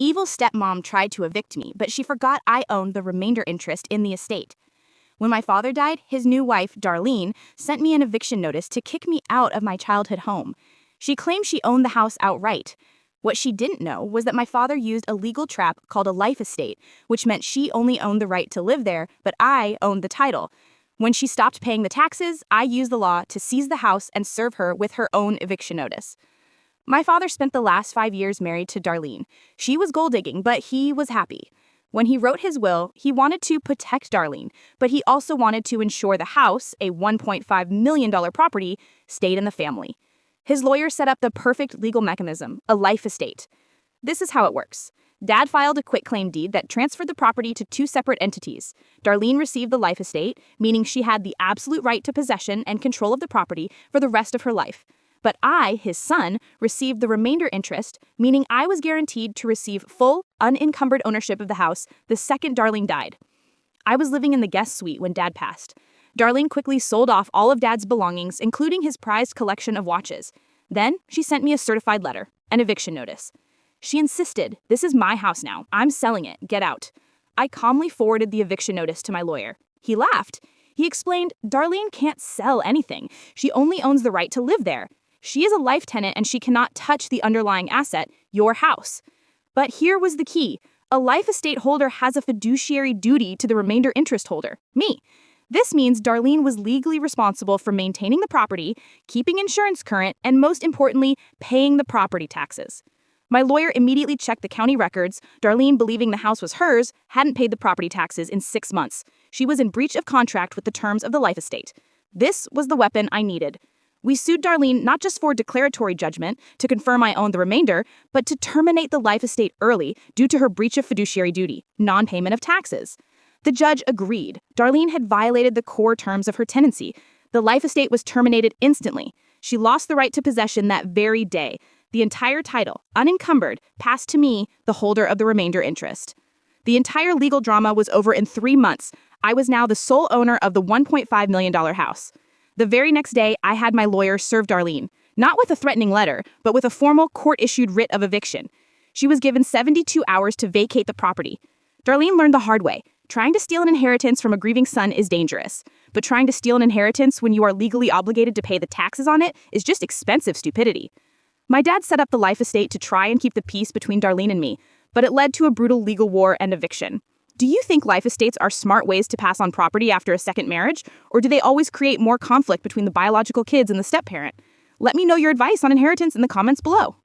evil stepmom tried to evict me, but she forgot I owned the remainder interest in the estate. When my father died, his new wife, Darlene, sent me an eviction notice to kick me out of my childhood home. She claimed she owned the house outright. What she didn't know was that my father used a legal trap called a life estate, which meant she only owned the right to live there, but I owned the title. When she stopped paying the taxes, I used the law to seize the house and serve her with her own eviction notice. My father spent the last 5 years married to Darlene. She was gold digging, but he was happy. When he wrote his will, he wanted to protect Darlene, but he also wanted to ensure the house, a $1.5 million property, stayed in the family. His lawyer set up the perfect legal mechanism, a life estate. This is how it works. Dad filed a quitclaim deed that transferred the property to 2 separate entities. Darlene received the life estate, meaning she had the absolute right to possession and control of the property for the rest of her life. But I, his son, received the remainder interest, meaning I was guaranteed to receive full, unencumbered ownership of the house the second Darlene died. I was living in the guest suite when Dad passed. Darlene quickly sold off all of Dad's belongings, including his prized collection of watches. Then she sent me a certified letter, an eviction notice. She insisted, "This is my house now. I'm selling it. Get out." I calmly forwarded the eviction notice to my lawyer. He laughed. He explained, "Darlene can't sell anything. She only owns the right to live there. She is a life tenant and she cannot touch the underlying asset, your house." But here was the key. A life estate holder has a fiduciary duty to the remainder interest holder, me. This means Darlene was legally responsible for maintaining the property, keeping insurance current, and most importantly, paying the property taxes. My lawyer immediately checked the county records. Darlene, believing the house was hers, hadn't paid the property taxes in 6 months. She was in breach of contract with the terms of the life estate. This was the weapon I needed. We sued Darlene not just for declaratory judgment, to confirm I owned the remainder, but to terminate the life estate early due to her breach of fiduciary duty, non-payment of taxes. The judge agreed. Darlene had violated the core terms of her tenancy. The life estate was terminated instantly. She lost the right to possession that very day. The entire title, unencumbered, passed to me, the holder of the remainder interest. The entire legal drama was over in 3 months. I was now the sole owner of the $1.5 million house. The very next day, I had my lawyer serve Darlene, not with a threatening letter, but with a formal court-issued writ of eviction. She was given 72 hours to vacate the property. Darlene learned the hard way. Trying to steal an inheritance from a grieving son is dangerous, but trying to steal an inheritance when you are legally obligated to pay the taxes on it is just expensive stupidity. My dad set up the life estate to try and keep the peace between Darlene and me, but it led to a brutal legal war and eviction. Do you think life estates are smart ways to pass on property after a second marriage, or do they always create more conflict between the biological kids and the step-parent? Let me know your advice on inheritance in the comments below.